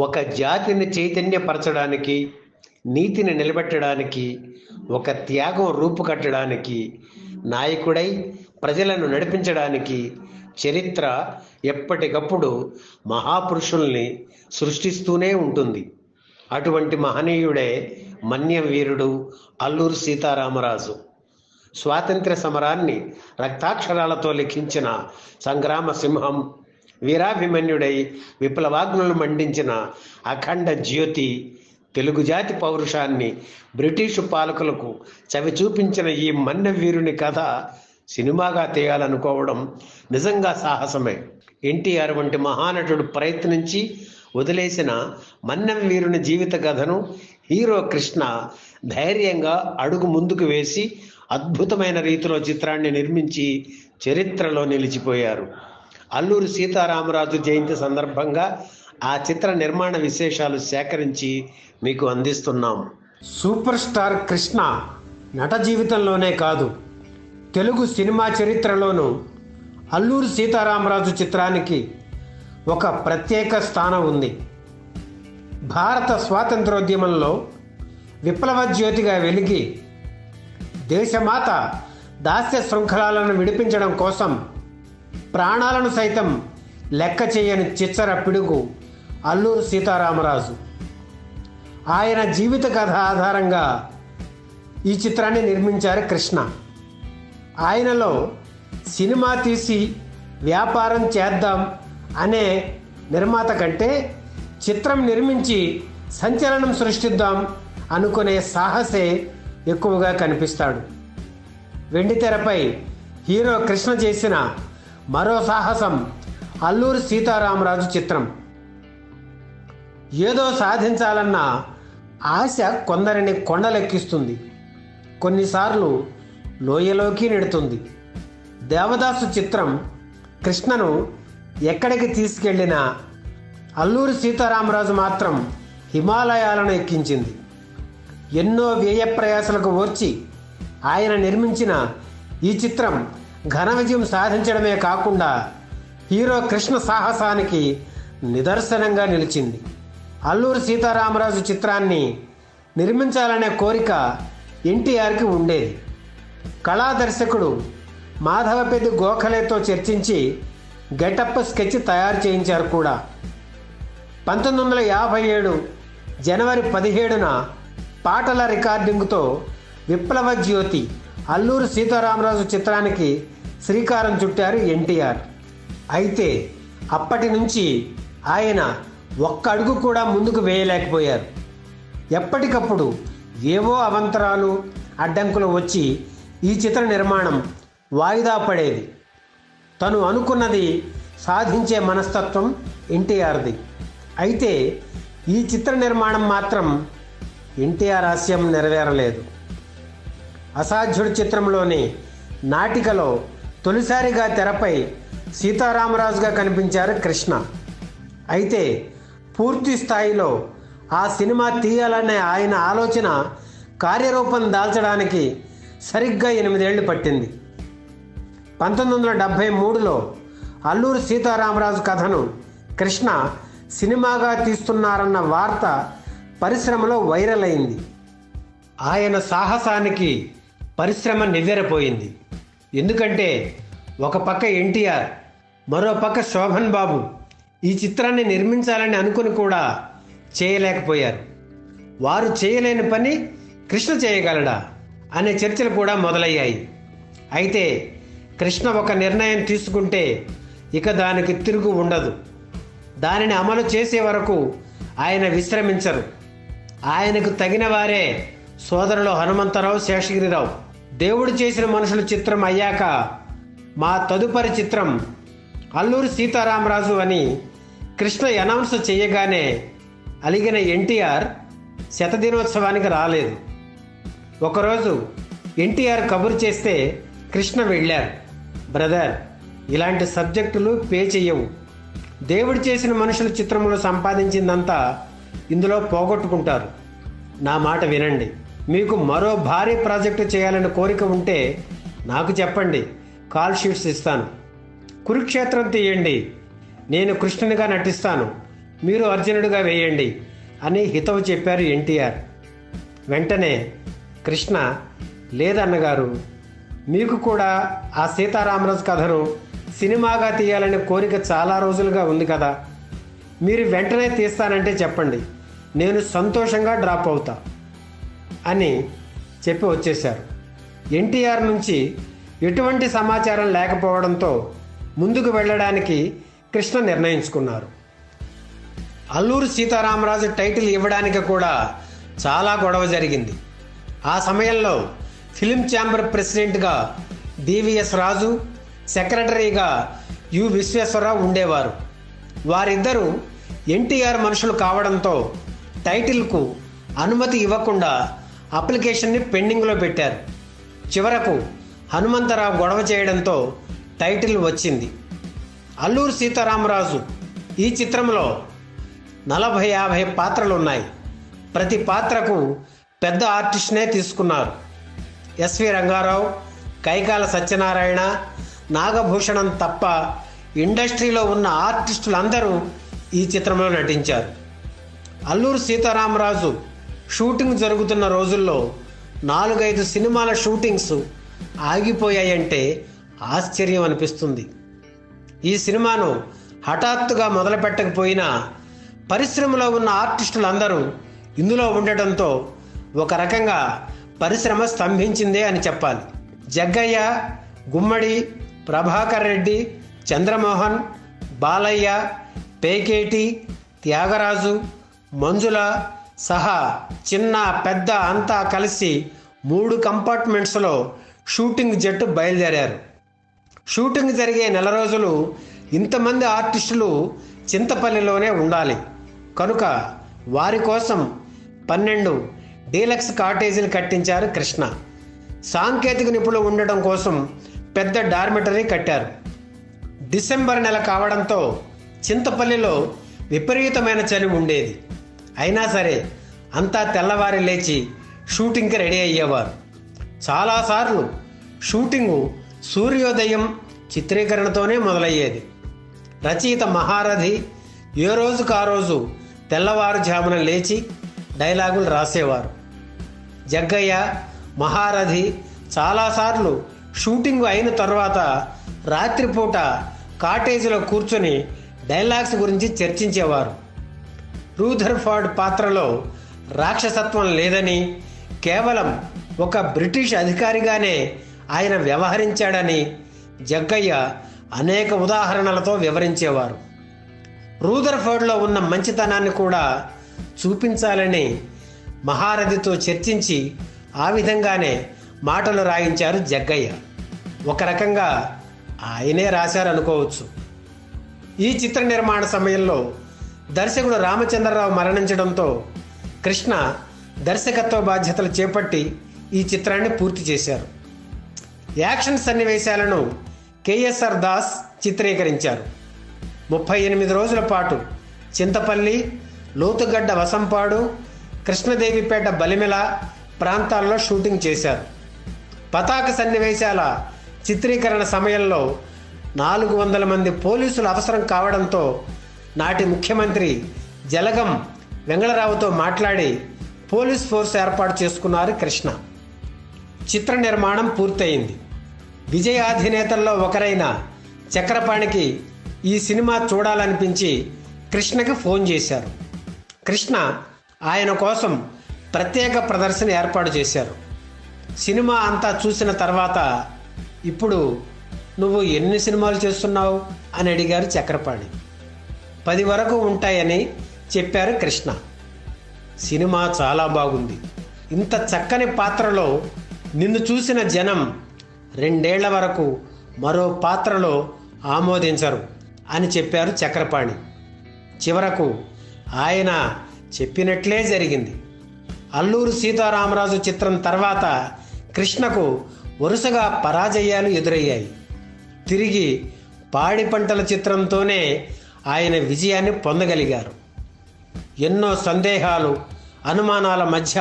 ఒక జాతిని చైతన్యపరచడానికి, నీతిని నిలబెట్టడానికి, ఒక త్యాగం రూపుకట్టడానికి, నాయకుడై ప్రజలను నడిపించడానికి చరిత్ర ఎప్పటికప్పుడు మహాపురుషుల్ని సృష్టిస్తూనే ఉంటుంది. అటువంటి మహనీయుడే మన్యం వీరుడు అల్లూరి సీతారామరాజు. స్వాతంత్ర్య సమరాన్ని రక్తాక్షరాలతో లిఖించిన సంగ్రామ సింహం, వీరాభిమన్యుడై విప్లవాగ్నులు మండించిన అఖండ జ్యోతి, తెలుగు జాతి పౌరుషాన్ని బ్రిటిషు పాలకులకు చవి చూపించిన ఈ మన్యం వీరుని కథ సినిమాగా తీయాలనుకోవడం నిజంగా సాహసమే. ఎన్టీఆర్ వంటి మహానటుడు ప్రయత్నించి వదిలేసిన మన్యం వీరుని జీవిత కథను హీరో కృష్ణ ధైర్యంగా అడుగు ముందుకు వేసి అద్భుతమైన రీతిలో చిత్రాన్ని నిర్మించి చరిత్రలో నిలిచిపోయారు. అల్లూరి సీతారామరాజు జయంతి సందర్భంగా ఆ చిత్ర నిర్మాణ విశేషాలు సేకరించి మీకు అందిస్తున్నాం. సూపర్ స్టార్ కృష్ణ నట జీవితంలోనే కాదు, తెలుగు సినిమా చరిత్రలోనూ అల్లూరి సీతారామరాజు చిత్రానికి ఒక ప్రత్యేక స్థానం ఉంది. భారత స్వాతంత్రోద్యమంలో విప్లవ జ్యోతిగా వెలిగి దేశమాత దాస్య శృంఖలాలను విడిపించడం కోసం ప్రాణాలను సైతం లెక్క చేయని చిచ్చర పిడుగు అల్లూరి సీతారామరాజు. ఆయన జీవిత కథ ఆధారంగా ఈ చిత్రాన్ని నిర్మించారు కృష్ణ. ఆయనలో సినిమా తీసి వ్యాపారం చేద్దాం అనే నిర్మాత కంటే చిత్రం నిర్మించి సంచలనం సృష్టిద్దాం అనుకునే సాహసే ఎక్కువగా కనిపిస్తాడు. వెండితెరపై హీరో కృష్ణ చేసిన మరో సాహసం అల్లూరి సీతారామరాజు చిత్రం. ఏదో సాధించాలన్న ఆశ కొందరిని కొండలెక్కిస్తుంది, కొన్నిసార్లు లోయలోకి నెడుతుంది. దేవదాసు చిత్రం కృష్ణను ఎక్కడికి తీసుకెళ్లినా అల్లూరి సీతారామరాజు మాత్రం హిమాలయాలను ఎక్కించింది. ఎన్నో వ్యయ ప్రయాసలకు ఓర్చి ఆయన నిర్మించిన ఈ చిత్రం ఘన విజయం సాధించడమే కాకుండా హీరో కృష్ణ సాహసానికి నిదర్శనంగా నిలిచింది. అల్లూరి సీతారామరాజు చిత్రాన్ని నిర్మించాలనే కోరిక ఎన్టీఆర్కి ఉండేది. కళా దర్శకుడు మాధవపెద్ది గోఖలేతో చర్చించి గెటప్ స్కెచ్ తయారు చేయించారు కూడా. 1957 జనవరి 17న పాటల రికార్డింగ్తో విప్లవ జ్యోతి అల్లూరి సీతారామరాజు చిత్రానికి శ్రీకారం చుట్టారు ఎన్టీఆర్. అయితే అప్పటి నుంచి ఆయన ఒక్క అడుగు కూడా ముందుకు వేయలేకపోయారు. ఎప్పటికప్పుడు ఏవో అవంతరాలు, అడ్డంకులు వచ్చి ఈ చిత్ర నిర్మాణం వాయిదా పడేది. తను అనుకున్నది సాధించే మనస్తత్వం ఎన్టీఆర్ది. అయితే ఈ చిత్ర నిర్మాణం మాత్రం ఎన్టీఆర్ ఆశయం నెరవేరలేదు. అసాధ్యుడి చిత్రంలోని నాటికలో తొలిసారిగా తెరపై సీతారామరాజుగా కనిపించారు కృష్ణ. అయితే పూర్తి స్థాయిలో ఆ సినిమా తీయాలనే ఆయన ఆలోచన కార్యరూపం దాల్చడానికి సరిగ్గా 8 ఏళ్లు పట్టింది. 1973లో అల్లూరి సీతారామరాజు కథను కృష్ణ సినిమాగా తీస్తున్నారన్న వార్త పరిశ్రమలో వైరల్ అయింది. ఆయన సాహసానికి పరిశ్రమ నివ్వెరపోయింది. ఎందుకంటే ఒక పక్క ఎన్టీఆర్, మరో పక్క శోభన్ బాబు ఈ చిత్రాన్ని నిర్మించాలని అనుకుని కూడా చేయలేకపోయారు. వారు చేయలేని పని కృష్ణ చేయగలడా అనే చర్చలు కూడా మొదలయ్యాయి. అయితే కృష్ణ ఒక నిర్ణయం తీసుకుంటే ఇక దానికి తిరుగు ఉండదు. దానిని అమలు చేసే వరకు ఆయన విశ్రమించరు. ఆయనకు తగిన వారే సోదరులు హనుమంతరావు, శేషగిరిరావు. దేవుడు చేసిన మనుషుల చిత్రం అయ్యాక మా తదుపరి చిత్రం అల్లూరి సీతారామరాజు అని కృష్ణ అనౌన్స్ చేయగానే అలిగిన ఎన్టీఆర్ శతదినోత్సవానికి రాలేదు. ఒకరోజు ఎన్టీఆర్ కబురు చేస్తే కృష్ణ వెళ్ళారు. బ్రదర్, ఇలాంటి సబ్జెక్టులు పే చెయ్యవు. దేవుడు చేసిన మనుషుల చిత్రంలో సంపాదించిందంతా ఇందులో పోగొట్టుకుంటారు. నా మాట వినండి. మీకు మరో భారీ ప్రాజెక్టు చేయాలని కోరిక ఉంటే నాకు చెప్పండి, కాల్ షీట్స్ ఇస్తాను. కురుక్షేత్రం తీయండి, నేను కృష్ణునిగా నటిస్తాను. మీరు అర్జునుడిగా వేయండి అని హితవు చెప్పారు ఎన్టీఆర్. వెంటనే కృష్ణ, లేదన్నగారు, మీకు కూడా ఆ సీతారామరాజు కథను సినిమాగా తీయాలనే కోరిక చాలా రోజులుగా ఉంది కదా, మీరు వెంటనే తీస్తానంటే చెప్పండి, నేను సంతోషంగా డ్రాప్ అవుతా అని చెప్పి వచ్చేశారు. ఎన్టీఆర్ నుంచి ఎటువంటి సమాచారం లేకపోవడంతో ముందుకు వెళ్ళడానికి కృష్ణ నిర్ణయించుకున్నారు. అల్లూరి సీతారామరాజు టైటిల్ ఇవ్వడానికి కూడా చాలా గొడవ జరిగింది. ఆ సమయంలో ఫిలిం ఛాంబర్ ప్రెసిడెంట్గా డివిఎస్ రాజు, సెక్రటరీగా యు విశ్వేశ్వరరావు ఉండేవారు. వారిద్దరూ ఎన్టీఆర్ మనుషులు కావడంతో టైటిల్కు అనుమతి ఇవ్వకుండా అప్లికేషన్ని పెండింగ్లో పెట్టారు. చివరకు హనుమంతరావు గొడవ చేయడంతో టైటిల్ వచ్చింది. అల్లూరి సీతారామరాజు ఈ చిత్రంలో 40-50 పాత్రలు ఉన్నాయి. ప్రతి పాత్రకు పెద్ద ఆర్టిస్ట్నే తీసుకున్నారు. ఎస్వి రంగారావు, కైకాల సత్యనారాయణ, నాగభూషణం తప్ప ఇండస్ట్రీలో ఉన్న ఆర్టిస్టులందరూ ఈ చిత్రంలో నటించారు. అల్లూరి సీతారామరాజు షూటింగ్ జరుగుతున్న రోజుల్లో 4-5 సినిమాల షూటింగ్స్ ఆగిపోయాయంటే ఆశ్చర్యం అనిపిస్తుంది. ఈ సినిమాను హఠాత్తుగా మొదలుపెట్టకపోయినా పరిశ్రమలో ఉన్న ఆర్టిస్టులందరూ ఇందులో ఉండటంతో ఒక రకంగా పరిశ్రమ స్తంభించిందే అని చెప్పాలి. జగ్గయ్య, గుమ్మడి, ప్రభాకర్ రెడ్డి, చంద్రమోహన్, బాలయ్య, పేకేటి, త్యాగరాజు, మంజుల సహా చిన్న పెద్ద అంతా కలిసి 3 కంపార్ట్మెంట్స్లో షూటింగ్ జట్టు బయలుదేరారు. షూటింగ్ జరిగే నెల రోజులు ఇంతమంది ఆర్టిస్టులు చింతపల్లిలోనే ఉండాలి. కనుక వారి కోసం 12 డీలక్స్ కాటేజీలు కట్టించారు కృష్ణ. సాంకేతిక నిపుణులు ఉండడం కోసం పెద్ద డార్మిటరీ కట్టారు. డిసెంబర్ నెల కావడంతో చింతపల్లిలో విపరీతమైన చలి ఉండేది. అయినా సరే అంతా తెల్లవారి లేచి షూటింగ్కి రెడీ అయ్యేవారు. చాలాసార్లు షూటింగు సూర్యోదయం చిత్రీకరణతోనే మొదలయ్యేది. రచయిత మహారథి ఏ రోజుకు ఆ రోజు తెల్లవారుజామున లేచి డైలాగులు రాసేవారు. జగ్గయ్య, మహారథి చాలాసార్లు షూటింగ్ అయిన తర్వాత రాత్రిపూట కాటేజీలో కూర్చొని డైలాగ్స్ గురించి చర్చించేవారు. రూథర్ఫర్డ్ పాత్రలో రాక్షసత్వం లేదని, కేవలం ఒక బ్రిటిష్ అధికారిగానే ఆయన వ్యవహరించాడని జగ్గయ్య అనేక ఉదాహరణలతో వివరించేవారు. రూథర్ఫర్డ్లో ఉన్న మంచితనాన్ని కూడా చూపించాలని మహారథితో చర్చించి ఆ విధంగానే మాటలు రాయించారు జగ్గయ్య. ఒక రకంగా ఆయనే రాశారనుకోవచ్చు. ఈ చిత్ర నిర్మాణ సమయంలో దర్శకుడు రామచంద్రరావు మరణించడంతో కృష్ణ దర్శకత్వ బాధ్యతలు చేపట్టి ఈ చిత్రాన్ని పూర్తి చేశారు. యాక్షన్ సన్నివేశాలను కేఎస్ఆర్ దాస్ చిత్రీకరించారు. 38 రోజుల పాటు చింతపల్లి, లోతుగడ్డ వసంపాడు, కృష్ణదేవిపేట బలిమెల ప్రాంతాల్లో షూటింగ్ చేశారు. పతాక సన్నివేశాల చిత్రీకరణ సమయంలో 400 మంది పోలీసులు అవసరం కావడంతో నాటి ముఖ్యమంత్రి జలగం వెంగళరావుతో మాట్లాడి పోలీస్ ఫోర్స్ ఏర్పాటు చేసుకున్నారు కృష్ణ. చిత్ర నిర్మాణం పూర్తయింది. విజయాధినేతల్లో ఒకరైన చక్రపాణికి ఈ సినిమా చూడాలనిపించి కృష్ణకి ఫోన్ చేశారు. కృష్ణ ఆయన కోసం ప్రత్యేక ప్రదర్శన ఏర్పాటు చేశారు. సినిమా అంతా చూసిన తర్వాత, ఇప్పుడు నువ్వు ఎన్ని సినిమాలు చేస్తున్నావు అని అడిగారు చక్రపాణి. 10 వరకు ఉంటాయని చెప్పారు కృష్ణ. సినిమా చాలా బాగుంది. ఇంత చక్కని పాత్రలో నిన్ను చూసిన జనం 2 ఏళ్ల వరకు మరో పాత్రలో ఆమోదించరు అని చెప్పారు చక్రపాణి. చివరకు ఆయన చెప్పినట్లే జరిగింది. అల్లూరి సీతారామరాజు చిత్రం తర్వాత కృష్ణకు వరుసగా పరాజయాలు ఎదురయ్యాయి. తిరిగి పాడి పంటల చిత్రంతోనే ఆయన విజయాన్ని పొందగలిగారు. ఎన్నో సందేహాలు, అనుమానాల మధ్య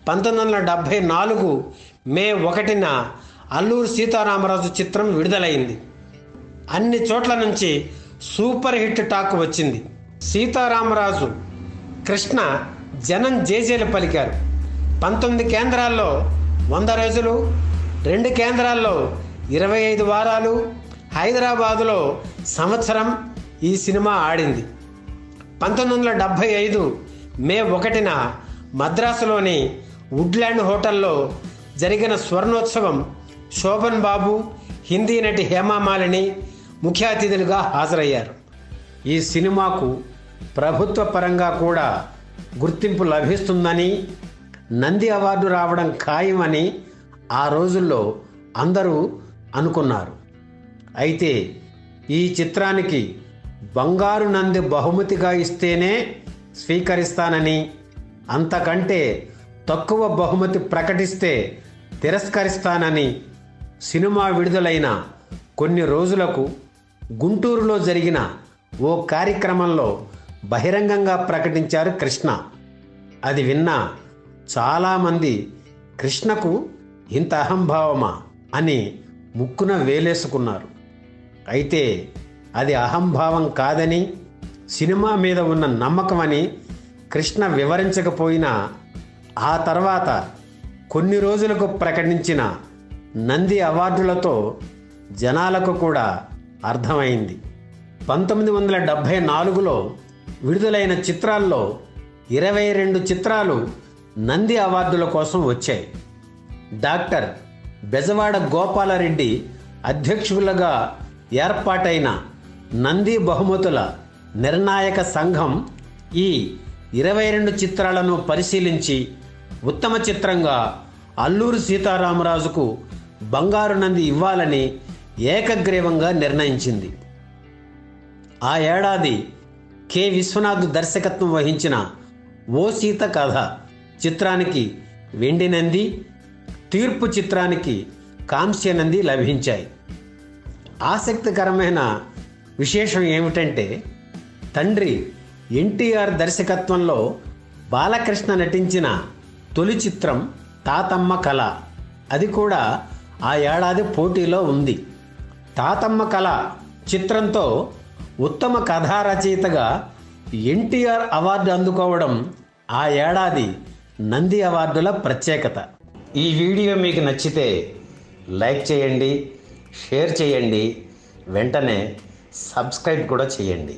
1974 మే 1న అల్లూరి సీతారామరాజు చిత్రం విడుదలైంది. అన్ని చోట్ల నుంచి సూపర్ హిట్ టాక్ వచ్చింది. సీతారామరాజు కృష్ణ జనం జేజేలు పలికారు. 19 కేంద్రాల్లో 100 రోజులు, 2 కేంద్రాల్లో 25 వారాలు, హైదరాబాదులో సంవత్సరం ఈ సినిమా ఆడింది. 1975 మే 1న మద్రాసులోని వుడ్లాండ్ హోటల్లో జరిగిన స్వర్ణోత్సవం శోభన్ బాబు, హిందీ నటి హేమామాలిని ముఖ్య అతిథులుగా హాజరయ్యారు. ఈ సినిమాకు ప్రభుత్వ పరంగా కూడా గుర్తింపు లభిస్తుందని, నంది అవార్డు రావడం ఖాయమని ఆ రోజుల్లో అందరూ అనుకున్నారు. అయితే ఈ చిత్రానికి బంగారు నంది బహుమతిగా ఇస్తేనే స్వీకరిస్తానని, అంతకంటే తక్కువ బహుమతి ప్రకటిస్తే తిరస్కరిస్తానని సినిమా విడుదలైన కొన్ని రోజులకు గుంటూరులో జరిగిన ఓ కార్యక్రమంలో బహిరంగంగా ప్రకటించారు కృష్ణ. అది విన్న చాలామంది కృష్ణకు ఇంత అహంభావమా అని ముక్కున వేలేసుకున్నారు. అయితే అది అహంభావం కాదని, సినిమా మీద ఉన్న నమ్మకమని కృష్ణ వివరించకపోయినా ఆ తర్వాత కొన్ని రోజులకు ప్రకటించిన నంది అవార్డులతో జనాలకు కూడా అర్థమైంది. 1974లో విడుదలైన చిత్రాల్లో 22 చిత్రాలు నంది అవార్డుల కోసం వచ్చాయి. డాక్టర్ బెజవాడ గోపాలరెడ్డి అధ్యక్షులుగా ఏర్పాటైన నంది బహుమతుల నిర్ణాయక సంఘం ఈ 22 చిత్రాలను పరిశీలించి ఉత్తమ చిత్రంగా అల్లూరి సీతారామరాజుకు బంగారు నంది ఇవ్వాలని ఏకగ్రీవంగా నిర్ణయించింది. ఆ ఏడాది కె విశ్వనాథ్ దర్శకత్వం వహించిన ఓ సీత కథ చిత్రానికి వెండి నంది, తీర్పు చిత్రానికి కాంస్య నంది లభించాయి. ఆసక్తికరమైన విశేషం ఏమిటంటే, తండ్రి ఎన్టీఆర్ దర్శకత్వంలో బాలకృష్ణ నటించిన తొలి చిత్రం తాతమ్మ కళ, అది కూడా ఆ ఏడాది పోటీలో ఉంది. తాతమ్మ కళ చిత్రంతో ఉత్తమ కథా రచయితగా ఎన్టీఆర్ అవార్డు అందుకోవడం ఆ ఏడాది నంది అవార్డుల ప్రత్యేకత. ఈ వీడియో మీకు నచ్చితే లైక్ చేయండి, షేర్ చేయండి, వెంటనే సబ్స్క్రైబ్ కూడా చేయండి.